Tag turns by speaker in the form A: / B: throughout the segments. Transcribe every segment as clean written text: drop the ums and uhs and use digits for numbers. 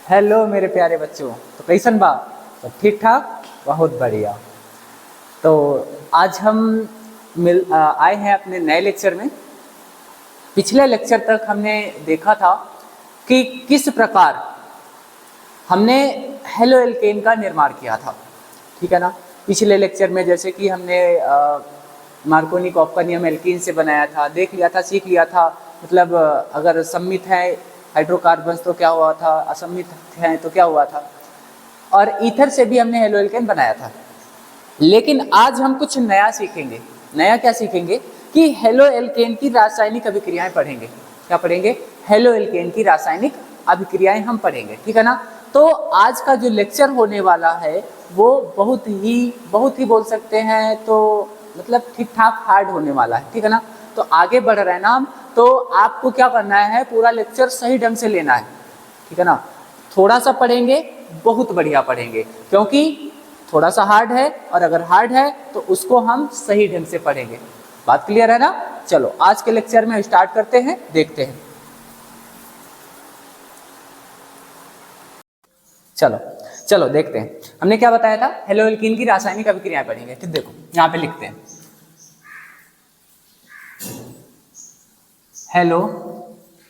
A: Hello मेरे प्यारे बच्चों। तो कैसन बा? तो ठीक ठाक, बहुत बढ़िया। तो आज हम आए हैं अपने नए लेक्चर में। पिछले लेक्चर तक हमने देखा था कि किस प्रकार हमने हेलो एल्केन का निर्माण किया था, ठीक है ना। पिछले लेक्चर में जैसे कि हमने मार्कोनिकॉफ का नियम एल्कीन से बनाया था, देख लिया था, सीख लिया था। मतलब अगर सम्मित है हाइड्रोकार्बन्स तो क्या हुआ था, असम्मित हैं तो क्या हुआ था, और ईथर से भी हमने हेलो एल्केन बनाया था। लेकिन आज हम कुछ नया सीखेंगे। नया क्या सीखेंगे कि हेलो एल्केन की रासायनिक अभिक्रियाएं पढ़ेंगे। क्या पढ़ेंगे? हेलो एल्केन की रासायनिक अभिक्रियाएं हम पढ़ेंगे, ठीक है ना। तो आज का जो लेक्चर होने वाला है वो बहुत ही बोल सकते हैं तो मतलब ठीक ठाक हार्ड होने वाला है, ठीक है ना। तो आगे बढ़ रहे हैं ना हम, तो आपको क्या करना है, पूरा लेक्चर सही ढंग से लेना है, ठीक है ना। थोड़ा सा पढ़ेंगे, बहुत बढ़िया पढ़ेंगे, क्योंकि थोड़ा सा हार्ड है, और अगर हार्ड है तो उसको हम सही ढंग से पढ़ेंगे। बात क्लियर है ना? चलो आज के लेक्चर में स्टार्ट करते हैं, देखते हैं। चलो देखते हैं। हमने क्या बताया था? हेलो एल्कीन की रासायनिक अभिक्रियाएं पढ़ेंगे। ठीक, देखो यहाँ पे लिखते हैं हेलो।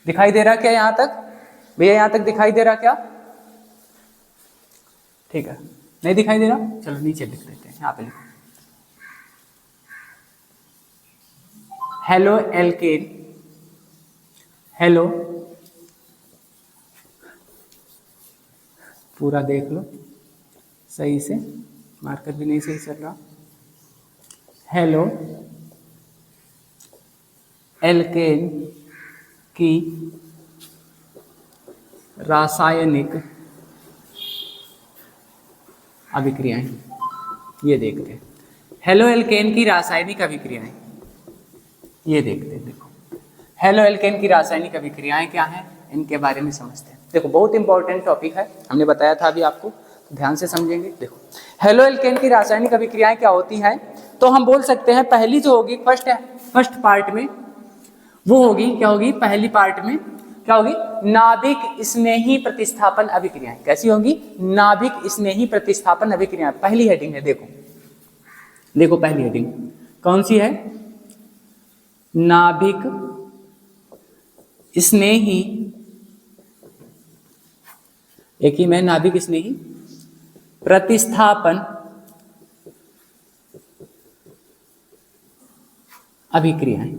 A: दिखाई दे रहा क्या यहाँ तक? भैया यहाँ तक दिखाई दे रहा क्या? ठीक है, नहीं दिखाई दे रहा? चलो नीचे लिख देते हैं, यहाँ पे लिखो हेलो एल्केन। हेलो, पूरा देख लो सही से, मार्कर भी नहीं सही चल रहा। हेलो एल्केन की रासायनिक अभिक्रियाएं, ये देखते हैं। हेलो एल्केन की रासायनिक अभिक्रियाएं, ये देखते हैं। देखो हेलो एल्केन की रासायनिक अभिक्रियाएं क्या हैं, इनके बारे में समझते हैं। देखो बहुत इंपॉर्टेंट टॉपिक है, हमने बताया था अभी आपको, तो ध्यान से समझेंगे। देखो हेलो एल्केन की रासायनिक अभिक्रियाएं क्या होती हैं, तो हम बोल सकते हैं पहली जो होगी फर्स्ट पार्ट में वो होगी, क्या होगी? पहली पार्ट में क्या होगी? नाभिक स्नेही प्रतिस्थापन अभिक्रियाएं। कैसी होंगी? नाभिक स्नेही प्रतिस्थापन अभिक्रियाएं। पहली हेडिंग है, देखो पहली हेडिंग कौन सी है? नाभिक स्नेही, एक ही में नाभिक स्नेही प्रतिस्थापन अभिक्रियाएं।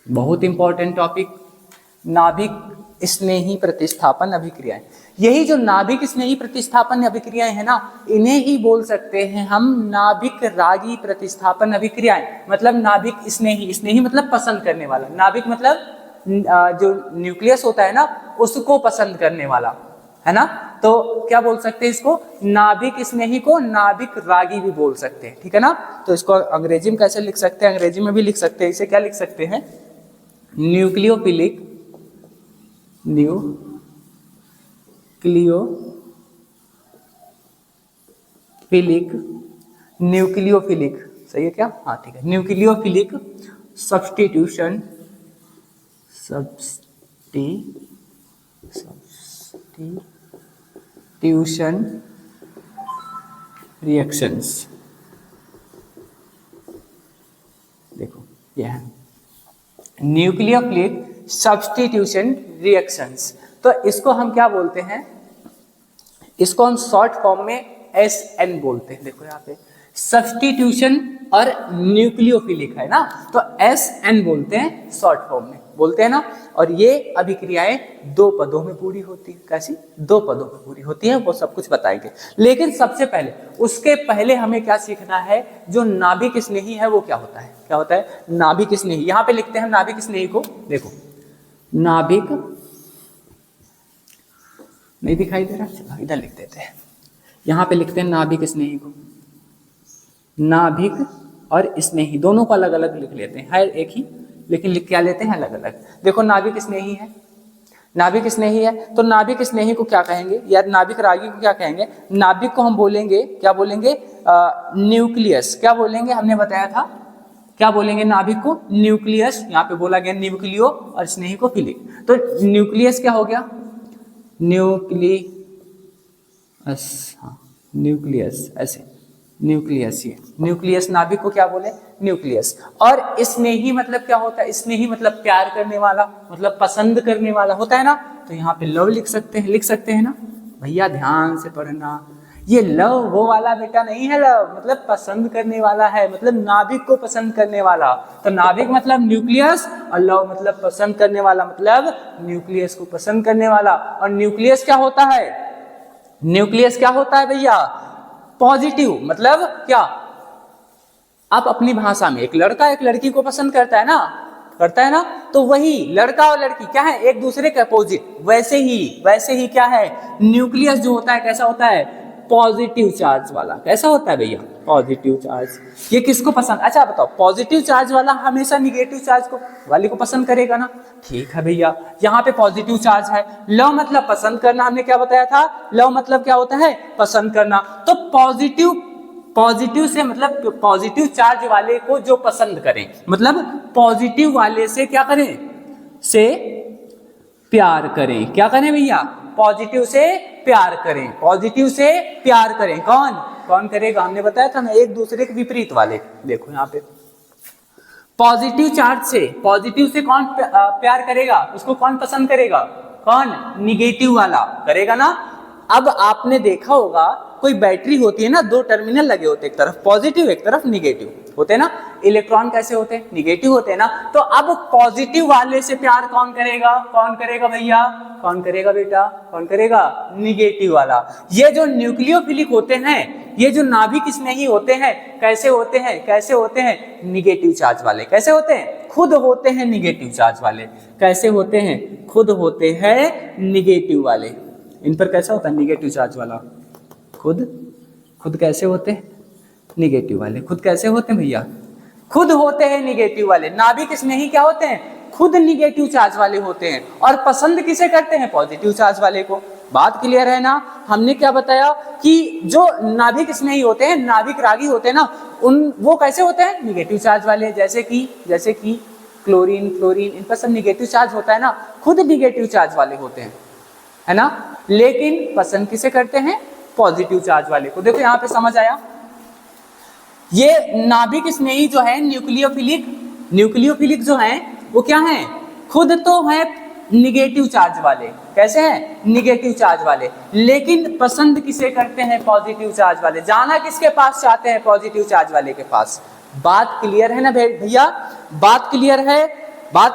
A: बहुत इंपॉर्टेंट टॉपिक, नाभिक स्नेही प्रतिस्थापन अभिक्रियाएं। यही जो नाभिक स्नेही प्रतिस्थापन अभिक्रियाएं है ना, इन्हें ही बोल सकते हैं हम नाभिक रागी प्रतिस्थापन अभिक्रियाएं। मतलब नाभिक स्नेही, स्नेही मतलब पसंद करने वाला, नाभिक मतलब जो न्यूक्लियस होता है ना उसको पसंद करने वाला, है ना। तो क्या बोल सकते हैं इसको? नाभिक स्नेही को नाभिक रागी भी बोल सकते हैं, ठीक है ना। तो इसको अंग्रेजी में कैसे लिख सकते हैं? अंग्रेजी में भी लिख सकते हैं, इसे क्या लिख सकते हैं? न्यूक्लियोफिलिक न्यूक्लियोफिलिक, सही है क्या? हाँ ठीक है, न्यूक्लियोफिलिक सब्स्टिट्यूशन रिएक्शंस। देखो यह है न्यूक्लियोफिलिक सब्स्टिट्यूशन रिएक्शंस। तो इसको हम क्या बोलते हैं? इसको हम शॉर्ट फॉर्म में SN बोलते हैं। देखो यहाँ पे सब्स्टिट्यूशन और न्यूक्लियोफिलिक है ना, तो SN बोलते हैं, शॉर्ट फॉर्म में बोलते हैं ना। और ये अभिक्रियाएं दो पदों में पूरी होती है। कैसी? दो पदों में पूरी होती है, वो सब कुछ बताएंगे। लेकिन सबसे पहले, उसके पहले हमें क्या सीखना है? जो नाभिक स्नेही है वो क्या होता है? क्या होता है नाभिक स्नेही? यहाँ पे लिखते हैं नाभिक स्नेही को। देखो नाभिक, नहीं दिखाई दे रहा, चलो इधर लिख देते हैं। यहाँ पे लिखते हैं नाभिक स्नेही को। नाभिक और स्नेही दोनों को अलग अलग लिख लेते हैं, है एक ही लेकिन लिख क्या लेते हैं? अलग अलग। देखो नाभिक स्नेही है, नाभिक स्नेही है, तो नाभिक स्नेही को क्या कहेंगे, या नाभिक रागी को क्या कहेंगे? नाभिक को हम बोलेंगे, क्या बोलेंगे? न्यूक्लियस। क्या बोलेंगे? हमने बताया था क्या बोलेंगे नाभिक को? न्यूक्लियस। यहाँ पे बोला गया न्यूक्लियो और स्नेहिकोफिलिक, तो न्यूक्लियस क्या हो गया? न्यूक्लियस, हाँ न्यूक्लियस, ऐसे न्यूक्लियस, ये न्यूक्लियस नाभिक को क्या बोले? न्यूक्लियस। और स्नेही मतलब क्या होता है? स्नेही मतलब प्यार करने वाला, मतलब पसंद करने वाला होता है ना, तो यहाँ पे लव लिख सकते हैं ना भैया, ध्यान से पढ़ना। ये लव वो वाला बेटा नहीं है, लव मतलब पसंद करने वाला है, मतलब नाभिक को पसंद करने वाला। तो नाभिक मतलब न्यूक्लियस और लव मतलब पसंद करने वाला, मतलब न्यूक्लियस को पसंद करने वाला। और न्यूक्लियस क्या होता है? न्यूक्लियस क्या होता है भैया? पॉजिटिव। मतलब क्या? आप अपनी भाषा में, एक लड़का एक लड़की को पसंद करता है ना, तो वही लड़का और लड़की क्या है? एक दूसरे के अपोजिट। वैसे ही क्या है? न्यूक्लियस जो होता है कैसा होता है? पॉजिटिव चार्ज वाला। कैसा होता है भैया? Positive charge. ये किसको पसंद? अच्छा बताओ, पॉजिटिव चार्ज वाला हमेशा निगेटिव चार्ज वाले को पसंद करेगा ना? ठीक है भैया, यहाँ पे पॉजिटिव चार्ज है। लव मतलब पसंद करना, हमने क्या बताया था? लव मतलब क्या होता है? पसंद करना। तो पॉजिटिव से मतलब पॉजिटिव चार्ज वाले को जो पसंद करें, मतलब पॉजिटिव वाले से क्या करें? से प्यार करें। क्या करें भैया? पॉजिटिव से प्यार करें। पॉजिटिव से प्यार करें। कौन करेगा? हमने बताया था ना, एक दूसरे के विपरीत वाले। देखो यहाँ पे पॉजिटिव पॉजिटिव से कौन प्यार करेगा? उसको कौन पसंद करेगा? कौन? निगेटिव वाला करेगा ना। अब आपने देखा होगा कोई बैटरी होती है ना, दो टर्मिनल लगे होते, एक तरफ पॉजिटिव एक तरफ निगेटिव होते हैं ना। इलेक्ट्रॉन कैसे होते हैं? निगेटिव होते हैं ना। तो अब पॉजिटिव वाले से प्यार कौन करेगा भैया? कौन करेगा बेटा? कौन करेगा? निगेटिव वाला। ये जो न्यूक्लियोफिलिक होते हैं, ये जो नाभिक स्नेही होते हैं, कैसे होते हैं? निगेटिव चार्ज वाले। कैसे होते हैं? खुद होते हैं निगेटिव चार्ज वाले। कैसे होते हैं? खुद होते हैं निगेटिव वाले। इन पर कैसा होता है? निगेटिव चार्ज वाला। खुद कैसे होते हैं? निगेटिव वाले। खुद कैसे होते हैं भैया? खुद होते हैं निगेटिव वाले। नाभिक स्नेही क्या होते हैं? खुद निगेटिव चार्ज वाले होते हैं। और पसंद किसे करते हैं? पॉजिटिव चार्ज वाले को। बात क्लियर है ना? हमने क्या बताया कि जो नाभिक स्नेही होते हैं, नाभिक रागी होते हैं ना, वो कैसे होते हैं? निगेटिव चार्ज वाले। जैसे कि क्लोरीन, इन पर सब निगेटिव चार्ज होता है ना, खुद निगेटिव चार्ज वाले होते हैं, है ना। लेकिन पसंद किसे करते हैं? पॉजिटिव चार्ज वाले को। देखो यहाँ पे समझ आया? ये नाभिक स्नेही जो है न्यूक्लियोफिलिक जो है वो क्या है? खुद तो है निगेटिव चार्ज वाले। कैसे हैं? निगेटिव चार्ज वाले। लेकिन पसंद किसे करते हैं? पॉजिटिव चार्ज वाले। जाना किसके पास चाहते हैं? पॉजिटिव चार्ज वाले के पास। बात क्लियर है ना भैया? बात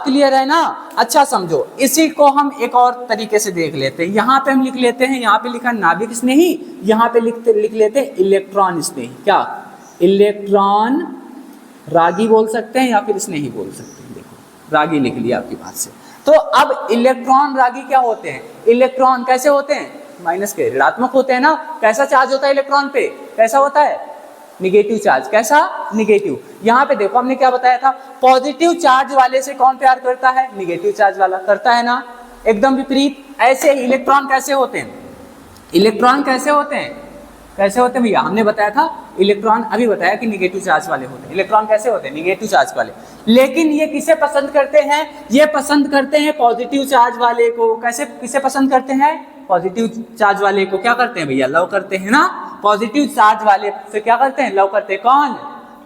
A: क्लियर है ना? अच्छा समझो, इसी को हम एक और तरीके से देख लेते हैं। यहाँ पे हम लिख लेते हैं, यहाँ पे लिखा नाभिक स्नेही, यहाँ पे लिख लेते हैं इलेक्ट्रॉन स्नेही। क्या? इलेक्ट्रॉन रागी बोल सकते हैं या फिर स्नेही बोल सकते हैं। देखो रागी लिख लिया आपकी बात से। तो अब इलेक्ट्रॉन रागी क्या होते हैं? इलेक्ट्रॉन कैसे होते हैं? माइनस के, ऋणात्मक होते हैं ना। कैसा चार्ज होता है इलेक्ट्रॉन पे? कैसा होता है? Negative charge. कैसा? निगेटिव। यहाँ पे देखो हमने क्या बताया था? पॉजिटिव चार्ज वाले से कौन प्यार करता है? निगेटिव चार्ज वाला करता है ना। एकदम विपरीत। ऐसे ही इलेक्ट्रॉन कैसे होते हैं? कैसे होते हैं भैया? हमने बताया था इलेक्ट्रॉन, अभी बताया कि निगेटिव चार्ज वाले होते हैं। इलेक्ट्रॉन कैसे होते हैं? निगेटिव चार्ज वाले। लेकिन ये किसे पसंद करते हैं? ये पसंद करते हैं पॉजिटिव चार्ज वाले को। किसे पसंद करते हैं? पॉजिटिव चार्ज वाले को। क्या करते हैं भैया? लव करते हैं ना। पॉजिटिव चार्ज वाले से क्या करते हैं? लव करते हैं। कौन?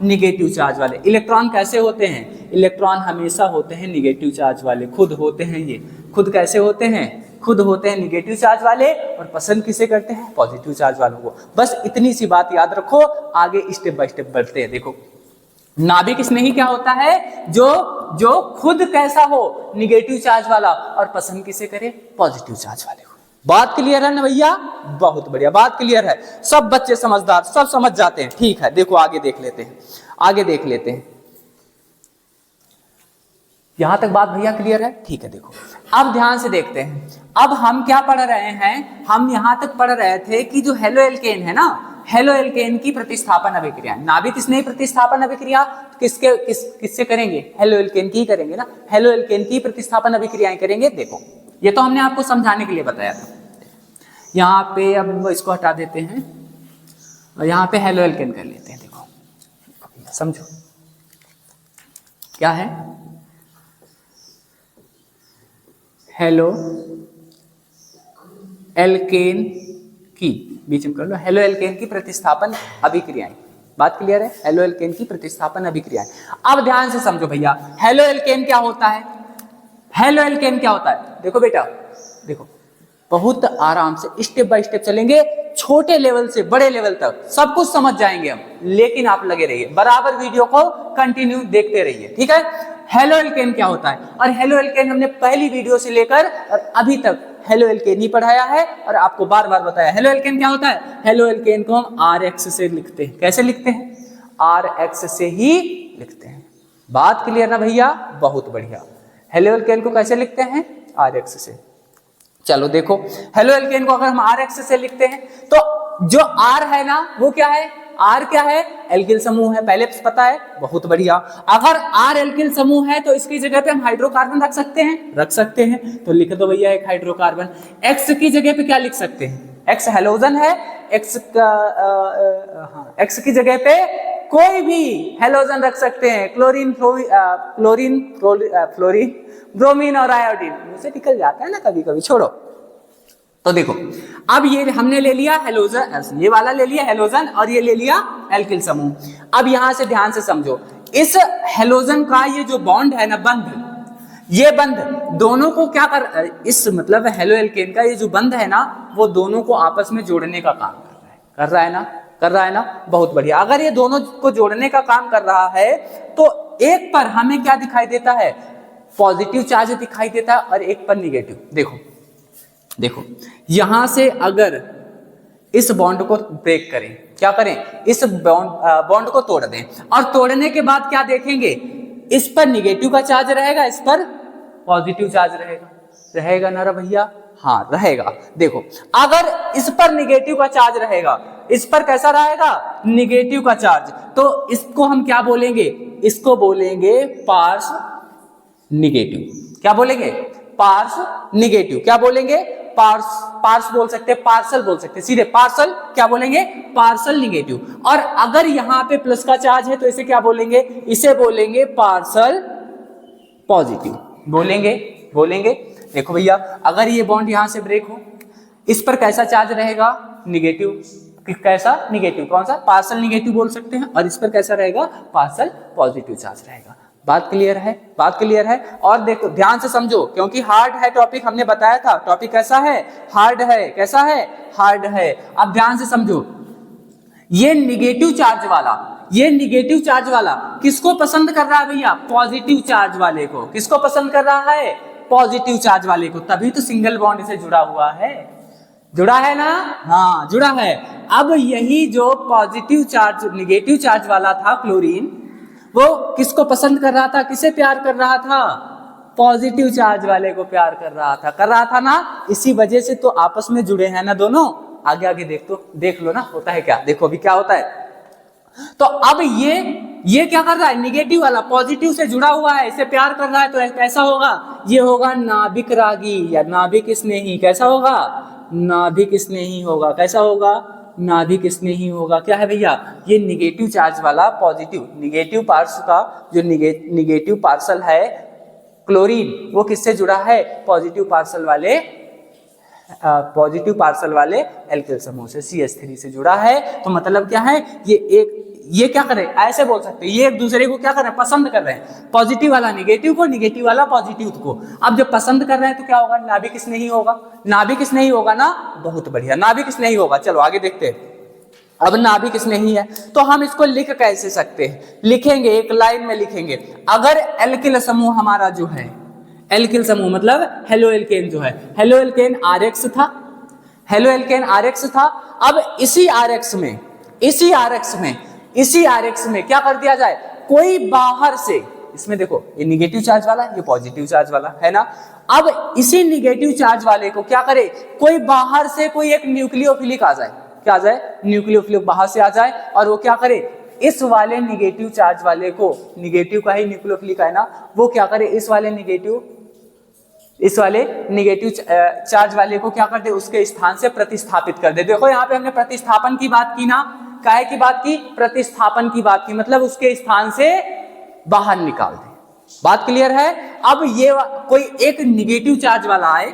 A: निगेटिव चार्ज वाले। इलेक्ट्रॉन कैसे होते हैं? इलेक्ट्रॉन हमेशा होते हैं निगेटिव चार्ज वाले। खुद होते हैं ये। खुद कैसे होते हैं? खुद होते हैं निगेटिव चार्ज वाले। और पसंद किसे करते हैं? पॉजिटिव चार्ज वालों को। बस इतनी सी बात याद रखो, आगे स्टेप बाय स्टेप बढ़ते हैं। देखो नाभिक स्नेही क्या होता है? जो खुद कैसा हो? निगेटिव चार्ज वाला। और पसंद किसे करे? पॉजिटिव चार्ज वाले को। बात क्लियर है ना भैया? बहुत बढ़िया, बात क्लियर है। सब बच्चे समझदार, सब समझ जाते हैं। ठीक है, देखो आगे देख लेते हैं। यहां तक बात भैया क्लियर है? ठीक है। देखो अब ध्यान से देखते हैं। अब हम क्या पढ़ रहे हैं? हम यहां तक पढ़ रहे थे कि जो हेलो एल्केन है ना, हेलो एल्केन की प्रतिस्थापन अभिक्रिया, नाभिक स्नेही प्रतिस्थापन अभिक्रिया किससे करेंगे? हेलो एल्केन की करेंगे ना। हेलो एल्केन की प्रतिस्थापन अभिक्रियाएं करेंगे। देखो ये तो हमने आपको समझाने के लिए बताया था। यहाँ पे अब इसको हटा देते हैं और यहाँ पे हेलो एल्केन कर लेते हैं। देखो समझो, क्या है, हेलो एल्केन की, बीच में कर लो, हेलो एल्केन की प्रतिस्थापन अभिक्रियाएं। बात क्लियर है, हेलो एल्केन की प्रतिस्थापन अभिक्रियाएं। अब ध्यान से समझो भैया, हेलो एल्केन क्या होता है, हेलो एल्केन क्या होता है, देखो बेटा, देखो बहुत आराम से स्टेप बाय स्टेप चलेंगे, छोटे लेवल से बड़े लेवल तक सब कुछ समझ जाएंगे हम, लेकिन आप लगे रहिए, बराबर वीडियो को कंटिन्यू देखते रहिए, ठीक है। हेलो एल्केन क्या होता है, और हेलो एल्केन हमने पहली वीडियो से लेकर और अभी तक हेलो एल्केन ही पढ़ाया है और आपको बार बार बताया। हेलो एल्केन क्या होता है, हेलो एल्केन को हम RX से लिखते हैं, कैसे लिखते हैं, RX से ही लिखते हैं। बात क्लियर ना भैया, बहुत बढ़िया। हेलो एल्केन को कैसे लिखते हैं, RX से। चलो देखो, हेलो एल्केन को अगर हम RX से लिखते हैं तो जो R है ना वो क्या है, R क्या है, एल्किल समूह है, पहले पता है, बहुत बढ़िया। अगर R एल्किल समूह है तो इसकी जगह पे हम हाइड्रोकार्बन रख सकते हैं, रख सकते हैं, तो लिख दो भैया एक हाइड्रोकार्बन। X की जगह पे क्या लिख सकते हैं, X हेलोजन है, X का X की जगह पे कोई भी हेलोजन रख सकते हैं, क्लोरीन फ्लोरीन ब्रोमीन और आयोडीन, मुझसे निकल जाता है ना कभी कभी, छोड़ो। तो देखो अब ये हमने ले लिया हेलोजन, ये वाला ले लिया हेलोजन और ये ले लिया एल्किल समूह। अब यहां से ध्यान से समझो, इस हेलोजन का ये जो बॉन्ड है ना, बंध, ये बंध दोनों को क्या कर, इस मतलब हेलो एल्केन का ये जो बंध है ना वो दोनों को आपस में जोड़ने का काम कर रहा है, कर रहा है ना, कर रहा है ना, बहुत बढ़िया। अगर ये दोनों को जोड़ने का काम कर रहा है तो एक पर हमें क्या दिखाई देता है, पॉजिटिव चार्ज दिखाई देता है और एक पर निगेटिव। देखो देखो यहां से अगर इस बॉन्ड को ब्रेक करें, क्या करें, इस बॉन्ड को तोड़ दें और तोड़ने के बाद क्या देखेंगे, इस पर निगेटिव का चार्ज रहेगा, इस पर पॉजिटिव चार्ज रहेगा, रहेगा ना भैया, हाँ रहेगा। देखो अगर इस पर निगेटिव का चार्ज रहेगा, इस पर कैसा रहेगा, निगेटिव का चार्ज, तो इसको हम क्या बोलेंगे, इसको बोलेंगे पार्श निगेटिव। क्या बोलेंगे, पार्श निगेटिव। क्या बोलेंगे, पार्स बोल सकते हैं, पार्सल बोल सकते हैं, सीधे पार्सल क्या बोलेंगे, पार्सल निगेटिव। और अगर यहां पे प्लस का चार्ज है तो इसे क्या बोलेंगे, इसे बोलेंगे पार्सल पॉजिटिव, बोलेंगे बोलेंगे। देखो भैया अगर ये बॉन्ड यहां से ब्रेक हो, इस पर कैसा चार्ज रहेगा, निगेटिव, कैसा, निगेटिव, कौन सा, पार्सल निगेटिव बोल सकते हैं, और इस पर कैसा रहेगा, पार्सल पॉजिटिव चार्ज रहेगा। बात क्लियर है, बात क्लियर है। और देखो ध्यान से समझो, क्योंकि हार्ड है टॉपिक, हमने बताया था टॉपिक कैसा है, हार्ड है, कैसा है, हार्ड है। अब ध्यान से समझो, ये निगेटिव चार्ज वाला, ये निगेटिव चार्ज वाला किसको पसंद कर रहा है भैया, पॉजिटिव चार्ज वाले को। किसको पसंद कर रहा है, पॉजिटिव चार्ज वाले को, तभी तो सिंगल बॉन्ड से जुड़ा हुआ है, जुड़ा है ना, हाँ जुड़ा है। अब यही जो पॉजिटिव चार्ज निगेटिव चार्ज वाला था क्लोरीन, वो किसको पसंद कर रहा था, किसे प्यार कर रहा था, पॉजिटिव चार्ज वाले को प्यार कर रहा था ना, इसी वजह से तो आपस में जुड़े हैं ना दोनों। आगे आगे देख लो ना होता है क्या, देखो अभी क्या होता है। तो अब ये क्या कर रहा है, निगेटिव वाला पॉजिटिव से जुड़ा हुआ है, इसे प्यार कर रहा है, तो ऐसा होगा, ये होगा नाभिक रागी या नाभिक स्नेही। कैसा होगा, नाभिक स्नेही होगा। कैसा होगा, नाभिक स्नेही होगा। क्या है भैया, ये निगेटिव चार्ज वाला पॉजिटिव, निगेटिव पार्सल का जो निगेटिव पार्सल है क्लोरीन, वो किससे जुड़ा है, पॉजिटिव पार्सल वाले एल्किल समूह से, CH3 से जुड़ा है। तो मतलब क्या है, ये क्या करे, ऐसे बोल सकते हैं, ये एक दूसरे को क्या कर रहे हैं, पसंद कर रहे हैं, पॉजिटिव वाला निगेटिव को, निगेटिव वाला पॉजिटिव को। अब जब पसंद कर रहे हैं तो क्या होगा, नाभिक स्नेही होगा, नाभिक स्नेही होगा ना, बहुत बढ़िया, नाभिक स्नेही होगा। चलो आगे देखते हैं। अब नाभिक स्नेही है तो हम इसको लिख कैसे सकते हैं, लिखेंगे एक लाइन में लिखेंगे, अगर एल्किल समूह हमारा जो है, एल्किल समूह मतलब हेलो एल्केन जो है, हेलो एल्केन RX था, हेलो एल्केन RX था। अब इसी RX में क्या कर दिया जाए, कोई बाहर से, इसमें देखो ये निगेटिव चार्ज वाला, ये पॉजिटिव चार्ज वाला है ना। अब इसी निगेटिव चार्ज वाले को क्या करे, कोई बाहर से कोई एक न्यूक्लियोफिलिक आ जाए, क्या आ जाए, न्यूक्लियोफिलिक बाहर से आ जाए, और वो क्या करे, इस वाले निगेटिव चार्ज वाले को, निगेटिव का ही न्यूक्लियोफिलिक है ना, वो क्या करे, इस वाले निगेटिव चार्ज वाले को क्या कर दे, उसके स्थान से प्रतिस्थापित कर दे। देखो यहाँ पे हमने प्रतिस्थापन की बात की ना, काहे की बात की, प्रतिस्थापन की बात की, मतलब उसके स्थान से बाहर निकाल दे। बात क्लियर है। अब ये कोई एक निगेटिव चार्ज वाला आए,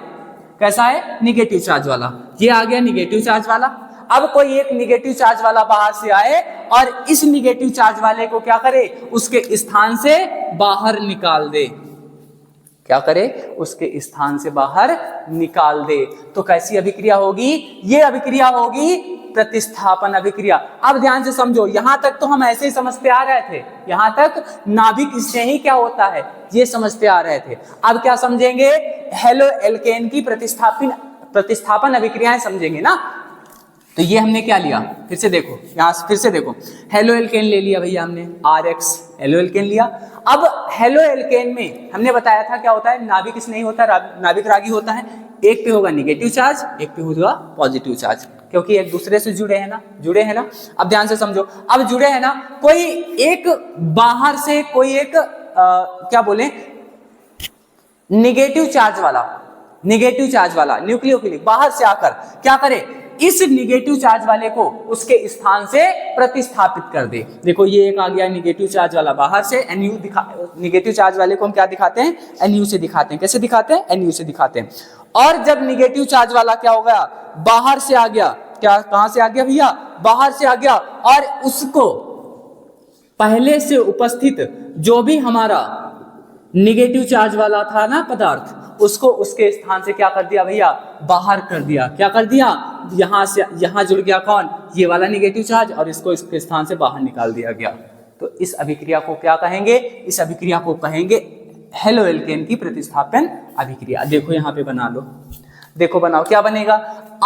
A: कैसा है, निगेटिव चार्ज वाला, ये आ गया निगेटिव चार्ज वाला। अब कोई एक निगेटिव चार्ज वाला बाहर से आए और इस निगेटिव चार्ज वाले को क्या करे, उसके स्थान से बाहर निकाल दे, क्या करे, उसके स्थान से बाहर निकाल दे। तो कैसी अभिक्रिया होगी, ये अभिक्रिया होगी प्रतिस्थापन अभिक्रिया। अब ध्यान से समझो, यहां तक तो हम ऐसे ही समझते आ रहे थे, यहां तक नाभिक से ही क्या होता है ये समझते आ रहे थे। अब क्या समझेंगे, हेलो एल्केन की प्रतिस्थापन अभिक्रियाएं समझेंगे ना। तो ये हमने क्या लिया, फिर से देखो, यहां फिर से देखो, हेलो एल्केन ले लिया भैया हमने, RX हेलो एल्केन लिया। अब हेलो एल्केन में हमने बताया था क्या होता है, नाभिक किस नहीं होता, नाभिक रागी होता है। एक पे होगा निगेटिव चार्ज, एक पे होगा पॉजिटिव चार्ज, क्योंकि एक दूसरे से जुड़े हैं ना। अब ध्यान से समझो, अब जुड़े हैं ना, कोई एक बाहर से कोई एक क्या बोले निगेटिव चार्ज वाला न्यूक्लियोफिलिक बाहर से आकर क्या करे, इस निगेटिव चार्ज वाले को उसके स्थान से प्रतिस्थापित कर दे। देखो ये एक आ गया निगेटिव चार्ज वाला बाहर से, निगेटिव चार्ज वाले को हम क्या दिखाते हैं, NU से दिखाते हैं। कैसे दिखाते हैं, NU से दिखाते हैं। और जब निगेटिव चार्ज वाला क्या हो गया, बाहर से आ गया, क्या कहां से आ गया भैया, बाहर से आ गया, और उसको पहले से उपस्थित जो भी हमारा निगेटिव चार्ज वाला था ना पदार्थ, उसको उसके स्थान से क्या कर दिया भैया, बाहर कर दिया। क्या कर दिया, यहां से यहां जुड़ गया कौन, ये वाला निगेटिव चार्ज, और इसको इसके स्थान से बाहर निकाल दिया गया। तो इस अभिक्रिया को क्या कहेंगे, इस अभिक्रिया को कहेंगे हेलो एल्केन की प्रतिस्थापन अभिक्रिया। देखो यहां पे बना लो, देखो बनाओ, क्या बनेगा,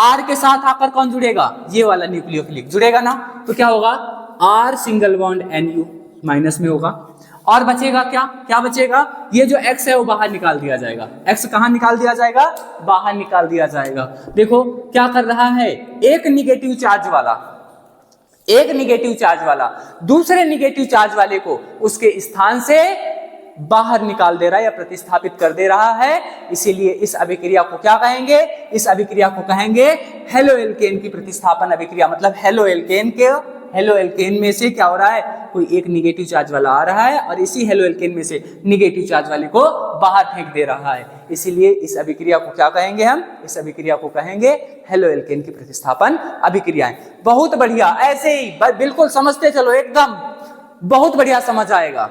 A: R के साथ आकर कौन जुड़ेगा, ये वाला न्यूक्लियोफिलिक जुड़ेगा ना, तो क्या होगा, R single bond NU minus में होगा, और बचेगा क्या बचेगा, ये जो X है वो बाहर निकाल दिया जाएगा। X कहां निकाल दिया जाएगा, बाहर निकाल दिया जाएगा। देखो क्या कर रहा है, एक निगेटिव चार्ज वाला दूसरे निगेटिव चार्ज वाले को उसके स्थान से बाहर निकाल दे रहा है या प्रतिस्थापित कर दे रहा है। इसीलिए इस अभिक्रिया को क्या कहेंगे, इस अभिक्रिया को कहेंगे हेलो एल्केन की प्रतिस्थापन अभिक्रिया। मतलब हेलो एल्केन में से क्या हो रहा है, कोई एक निगेटिव चार्ज वाला आ रहा है और इसी हेलो एल्केन में से निगेटिव चार्ज वाले को बाहर फेंक दे रहा है। इसीलिए इस अभिक्रिया को क्या कहेंगे हम, इस अभिक्रिया को कहेंगे हेलो एल्केन की प्रतिस्थापन अभिक्रियाएं। बहुत बढ़िया, ऐसे ही बिल्कुल समझते चलो, एकदम बहुत बढ़िया समझ आएगा।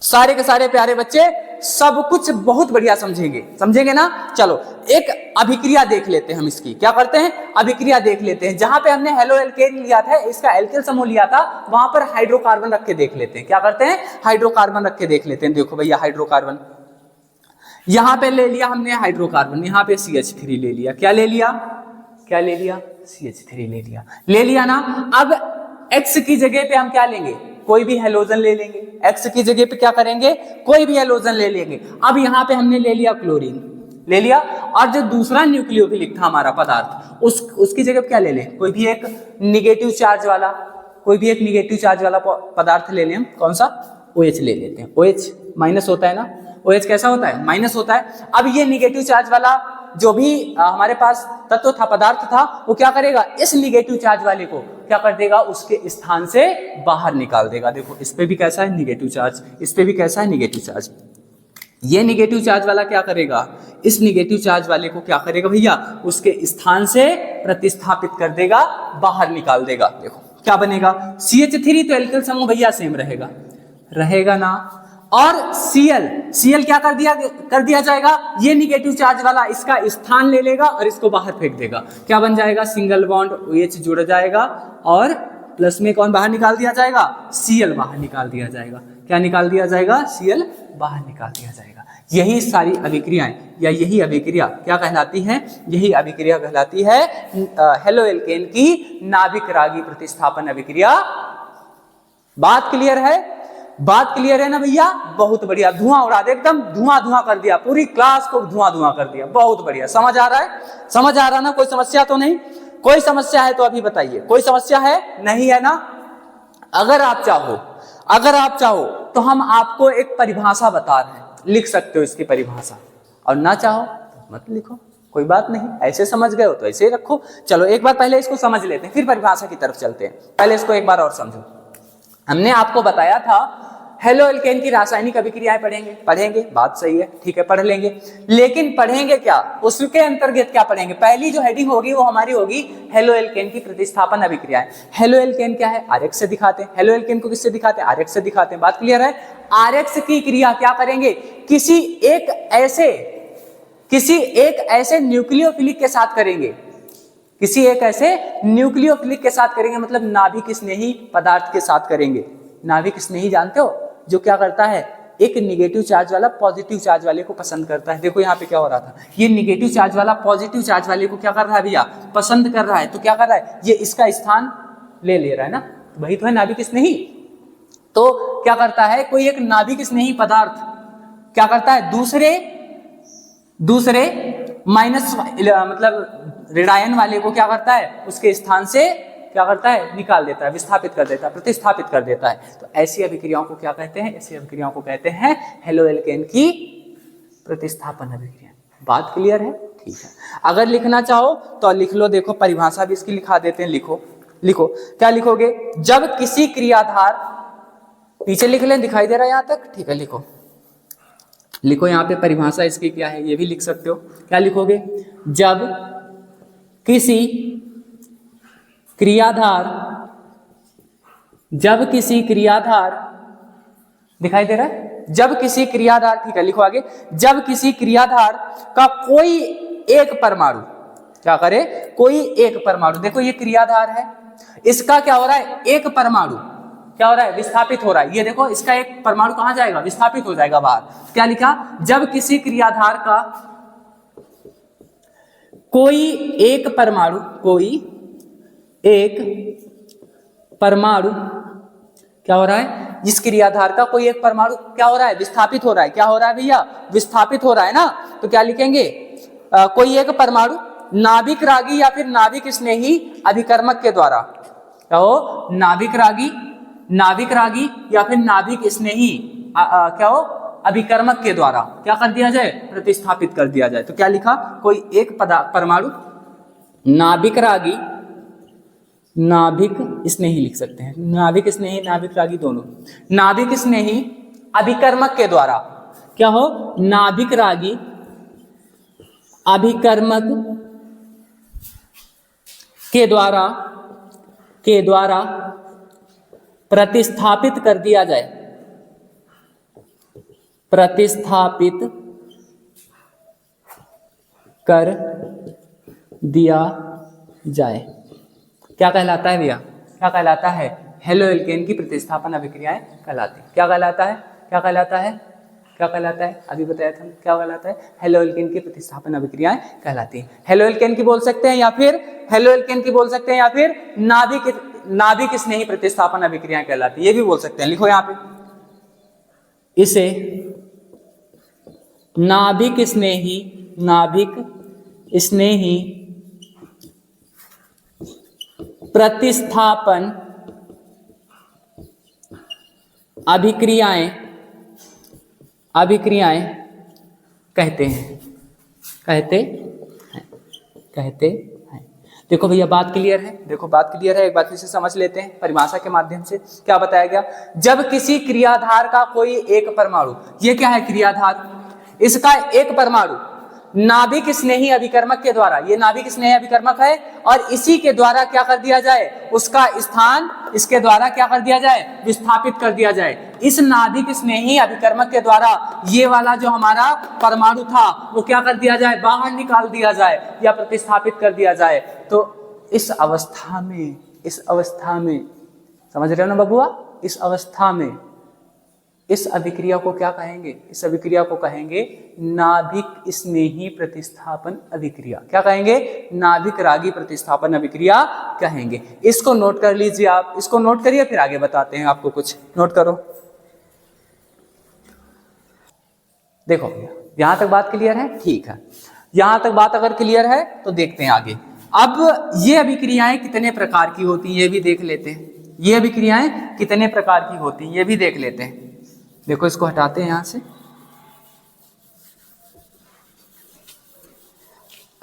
A: सारे के सारे प्यारे बच्चे सब कुछ बहुत बढ़िया समझेंगे ना। चलो एक अभिक्रिया देख लेते हैं हम इसकी, क्या करते हैं, अभिक्रिया देख लेते हैं। जहां पे हमने हेलो एल्केन लिया था, इसका एल्किल समूह लिया था, वहां पर हाइड्रोकार्बन रख के देख लेते हैं। क्या करते हैं, हाइड्रोकार्बन रख के देख लेते हैं। देखो भैया हाइड्रोकार्बन यहां पे ले लिया हमने हाइड्रोकार्बन, यहां पे CH3 ले लिया। क्या ले लिया CH3 ले लिया ना। अब X की जगह पे हम क्या लेंगे, कोई भी हेलोजन ले लेंगे। X की जगह पे क्या करेंगे, कोई भी हेलोजन ले लेंगे। अब यहाँ पे हमने ले लिया क्लोरीन, ले लिया, और जो दूसरा न्यूक्लियोफिलिक था हमारा पदार्थ, उसकी जगह पे क्या ले लें, कोई भी एक निगेटिव चार्ज वाला पदार्थ ले लें। कौन सा, OH ले लेते हैं। OH माइनस होता है ना, OH कैसा होता है, माइनस होता है। अब ये निगेटिव चार्ज वाला जो भी हमारे पास तत्व था, पदार्थ था, वो क्या करेगा, इस निगेटिव चार्ज वाले को क्या कर देगा, उसके स्थान से बाहर निकाल देगा। देखो इस पे भी कैसा है निगेटिव चार्ज, इस पे भी कैसा है निगेटिव चार्ज। ये निगेटिव चार्ज वाला क्या करेगा, इस निगेटिव चार्ज वाले को क्या करेगा भैया, उसके स्थान से प्रतिस्थापित कर देगा, बाहर निकाल देगा। देखो क्या बनेगा, CH3 तो एल्किल समूह भैया सेम रहेगा ना, और Cl क्या कर दिया जाएगा, ये निगेटिव चार्ज वाला इसका स्थान ले लेगा और इसको बाहर फेंक देगा। क्या बन जाएगा, सिंगल बॉन्ड OH जुड़ जाएगा, और प्लस में कौन बाहर निकाल दिया जाएगा, Cl बाहर निकाल दिया जाएगा। क्या निकाल दिया जाएगा, Cl बाहर निकाल दिया जाएगा। यही सारी अभिक्रियाएं या यही अभिक्रिया क्या कहलाती है, यही अभिक्रिया कहलाती है हेलो एल्केन की नाभिक रागी प्रतिस्थापन अभिक्रिया। बात क्लियर है ना भैया, बहुत बढ़िया, धुआं उड़ा दे, एकदम धुआं कर दिया, पूरी क्लास को धुआं कर दिया। बहुत बढ़िया, समझ आ रहा ना, कोई समस्या तो नहीं, कोई समस्या है तो अभी बताइए, कोई समस्या है, नहीं है ना। अगर आप चाहो तो हम आपको एक परिभाषा बता रहे हैं, लिख सकते हो इसकी परिभाषा, और ना चाहो तो मत लिखो, कोई बात नहीं। ऐसे समझ गए हो तो ऐसे ही रखो। चलो एक बार पहले इसको समझ लेते हैं, फिर परिभाषा की तरफ चलते हैं। पहले इसको एक बार और समझो। हमने आपको बताया था हेलो एल्केन की रासायनिक अभिक्रियाएं पढ़ेंगे, बात सही है, ठीक है, पढ़ लेंगे। लेकिन पढ़ेंगे क्या, उसके अंतर्गत क्या पढ़ेंगे? पहली जो हेडिंग होगी वो हमारी होगी हेलो एल्केन की प्रतिस्थापन अभिक्रियाएं। हेलो एल्केन क्या है? आरएक्स से दिखाते हैं। हेलो एल्केन को किससे दिखाते हैं? आरएक्स से दिखाते हैं। बात क्लियर है? आरएक्स की क्रिया क्या करेंगे? किसी एक ऐसे न्यूक्लियोफिलिक के साथ करेंगे, किसी एक ऐसे न्यूक्लियोफिलिक के साथ करेंगे, मतलब नाभिक स्नेही पदार्थ के साथ करेंगे। नाभिक स्नेही जानते हो, जो क्या करता है, एक निगेटिव चार्ज वाला पॉजिटिव चार्ज वाले को पसंद करता है। देखो यहाँ पे क्या हो रहा था, ये निगेटिव चार्ज वाला पॉजिटिव चार्ज वाले को क्या कर रहा है भैया? पसंद कर रहा है। तो क्या कर रहा है, ये इसका स्थान ले रहा है ना, वही तो है नाभिक स्नेही। तो क्या करता है, कोई एक नाभिक स्नेही पदार्थ क्या करता है, दूसरे माइनस मतलब ऋणायन वाले को क्या करता है, उसके स्थान से क्या करता है, निकाल देता है, विस्थापित कर देता है, प्रतिस्थापित कर देता है। तो ऐसी अभिक्रियाओं को क्या कहते हैं? ऐसी अभिक्रियाओं को कहते हैं हेलो एल्केन की प्रतिस्थापन अभिक्रिया। बात क्लियर है? ठीक है। अगर लिखना चाहो तो लिख लो, देखो परिभाषा भी इसकी लिखा देते हैं, लिखो क्या लिखोगे? जब किसी क्रियाधार, पीछे लिख लें, दिखाई दे रहा है यहां तक, ठीक है, लिखो यहाँ पे परिभाषा इसकी क्या है, ये भी लिख सकते हो। क्या लिखोगे? जब किसी क्रियाधार दिखाई दे रहा है, जब किसी क्रियाधार, ठीक है, लिखो आगे, जब किसी क्रियाधार का कोई एक परमाणु क्या करे, कोई एक परमाणु, देखो ये क्रियाधार है, इसका क्या हो रहा है, एक परमाणु क्या हो रहा है, विस्थापित हो रहा है। ये देखो इसका एक परमाणु कहां जाएगा, विस्थापित हो जाएगा बाहर। क्या लिखा? जब किसी क्रियाधार का कोई एक परमाणु क्या हो रहा है, इस क्रियाधार का कोई एक परमाणु क्या हो रहा है, विस्थापित हो रहा है। क्या हो रहा है भैया? विस्थापित हो रहा है ना। तो क्या लिखेंगे? कोई एक परमाणु नाभिक रागी या फिर नाभिक स्नेही अभिकर्मक के द्वारा, क्या हो, नाभिक रागी या फिर नाभिक स्नेही क्या हो, अभिकर्मक के द्वारा क्या कर दिया जाए, प्रतिस्थापित कर दिया जाए। तो क्या लिखा? कोई एक परमाणु नाभिक रागी, नाभिक स्नेही लिख सकते हैं, नाभिक स्नेही नाभिक रागी दोनों, नाभिक स्नेही अभिकर्मक के द्वारा क्या हो, नाभिक रागी अभिकर्मक के द्वारा प्रतिस्थापित कर दिया जाए, प्रतिस्थापित कर दिया जाए। क्या कहलाता है भैया? क्या कहलाता है? हेलो एल्केन की प्रतिस्थापन अभिक्रियाएं कहलाती है। क्या कहलाता है? क्या कहलाता है? क्या कहलाता है? अभी बताया था क्या कहलाता है, हेलो एल्केन की प्रतिस्थापन अभिक्रियाएं कहलाती है। हेलो एल्केन की बोल सकते हैं या फिर हेलो एल्केन की बोल सकते हैं या फिर नाभिक स्नेही प्रतिस्थापन अभिक्रियाएं कहलाती है, ये भी बोल सकते हैं। लिखो यहां पे, इसे नाभिक स्नेही प्रतिस्थापन अभिक्रियाएं कहते हैं। देखो भैया बात क्लियर है, एक बार फिर से समझ लेते हैं परिभाषा के माध्यम से। क्या बताया गया? जब किसी क्रियाधार का कोई एक परमाणु, ये क्या है क्रियाधार, इसका एक परमाणु नाभिक स्नेही अभिकर्मक के द्वारा, ये नाभिक स्नेही अभिकर्मक है, और इसी के द्वारा क्या कर दिया जाए, उसका स्थान इसके द्वारा क्या कर दिया जाए, विस्थापित कर दिया जाए। इस नाभिक स्नेही अभिकर्मक के द्वारा ये वाला जो हमारा परमाणु था वो क्या कर दिया जाए, बाहर निकाल दिया जाए या प्रतिस्थापित कर दिया जाए। तो इस अवस्था में समझ रहे हो ना बबुआ, इस अवस्था में इस अभिक्रिया को क्या कहेंगे? इस अभिक्रिया को कहेंगे नाभिक स्नेही प्रतिस्थापन अभिक्रिया। क्या कहेंगे? नाभिक रागी प्रतिस्थापन अभिक्रिया कहेंगे। इसको नोट कर लीजिए आप, इसको नोट करिए, फिर आगे बताते हैं आपको कुछ। नोट करो, देखो यहां तक बात क्लियर है? ठीक है, यहां तक बात अगर क्लियर है तो देखते हैं आगे। अब ये अभिक्रियाएं कितने प्रकार की होती हैं ये भी देख लेते हैं। ये अभिक्रियाएं कितने प्रकार की होती हैं ये भी देख लेते हैं। देखो इसको हटाते हैं यहां से,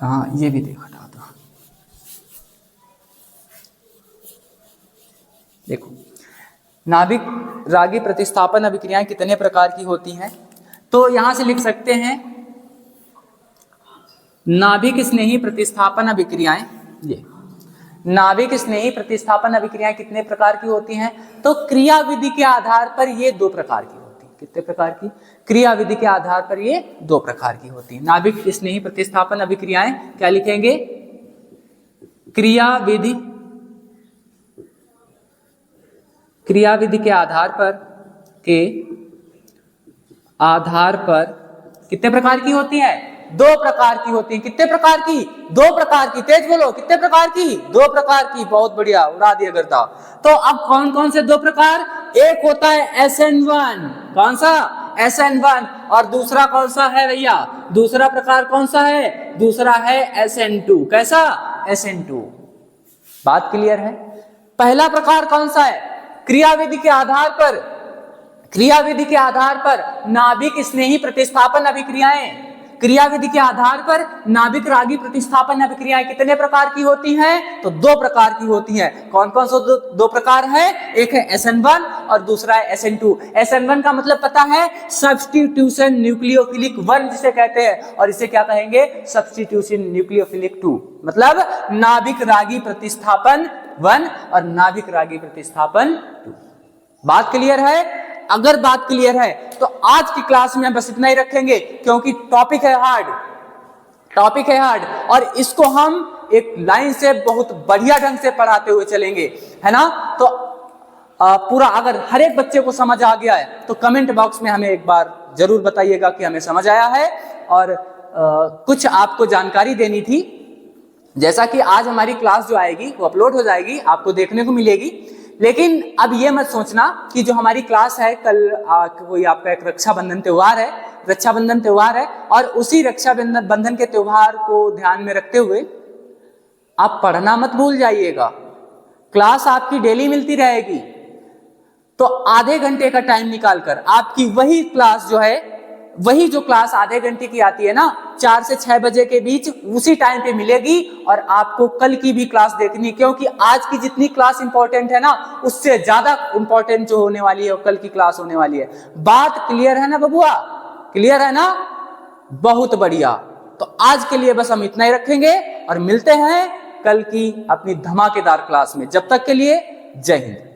A: हाँ ये भी देखो, हटा दो। देखो नाभिक रागी प्रतिस्थापन अभिक्रियाएं कितने प्रकार की होती हैं? तो यहां से लिख सकते हैं नाभिक स्नेही प्रतिस्थापन अभिक्रियाएं, ये नाभिक स्नेही प्रतिस्थापन अभिक्रियाएं कितने प्रकार की होती हैं? तो क्रिया विधि के आधार पर ये 2 प्रकार की होती हैं। कितने प्रकार की? क्रिया विधि के आधार पर ये 2 प्रकार की होती हैं। नाभिक स्नेही प्रतिस्थापन अभिक्रियाएं क्या लिखेंगे? क्रिया विधि के आधार पर कितने प्रकार की होती हैं? 2 प्रकार की होती हैं। कितने प्रकार की? 2 प्रकार की। तेज बोलो, कितने प्रकार की? 2 प्रकार की। बहुत बढ़िया, उड़ा दिया करता। तो अब कौन कौन से 2 प्रकार? एक होता है SN1, कौन सा? SN1। और दूसरा कौन सा है भैया? दूसरा प्रकार कौन सा है? दूसरा है SN2। कैसा? SN2। बात क्लियर है? पहला प्रकार कौन सा है? क्रिया विधि के आधार पर नाभिक स्नेही प्रतिस्थापन अभिक्रियाएं, क्रिया विधि के आधार पर नाभिक रागी प्रतिस्थापन अभिक्रियाएं कितने प्रकार की होती हैं? तो 2 प्रकार की होती हैं। कौन कौन से 2 प्रकार है? एक है SN1 और दूसरा है SN2। SN1 का मतलब पता है? सब्स्टिट्यूशन न्यूक्लियोफिलिक 1 जिसे कहते हैं, और इसे क्या कहेंगे? Substitution nucleophilic 2। मतलब नाभिक रागी प्रतिस्थापन 1 और नाभिक रागी प्रतिस्थापन 2। बात क्लियर है? अगर बात क्लियर है तो आज की क्लास में हम बस इतना ही रखेंगे, क्योंकि टॉपिक है हार्ड, और इसको हम एक लाइन से बहुत बढ़िया ढंग से पढ़ाते हुए चलेंगे, है ना? तो पूरा अगर हर एक बच्चे को समझ आ गया है तो कमेंट बॉक्स में हमें एक बार जरूर बताइएगा कि हमें समझ आया है। और कुछ आपको जानकारी देनी थी, जैसा कि आज हमारी क्लास जो आएगी वो अपलोड हो जाएगी, आपको देखने को मिलेगी। लेकिन अब ये मत सोचना कि जो हमारी क्लास है कल कोई आपका एक रक्षाबंधन त्योहार है और उसी रक्षाबंधन के त्योहार को ध्यान में रखते हुए आप पढ़ना मत भूल जाइएगा। क्लास आपकी डेली मिलती रहेगी, तो आधे घंटे का टाइम निकालकर आपकी वही जो क्लास आधे घंटे की आती है ना, 4 से 6 बजे के बीच, उसी टाइम पे मिलेगी। और आपको कल की भी क्लास देखनी, क्योंकि आज की जितनी क्लास इंपॉर्टेंट है ना, उससे ज्यादा इंपॉर्टेंट जो होने वाली है वो कल की क्लास होने वाली है। बात क्लियर है ना बबुआ? क्लियर है ना? बहुत बढ़िया। तो आज के लिए बस हम इतना ही रखेंगे और मिलते हैं कल की अपनी धमाकेदार क्लास में। जब तक के लिए जय हिंद।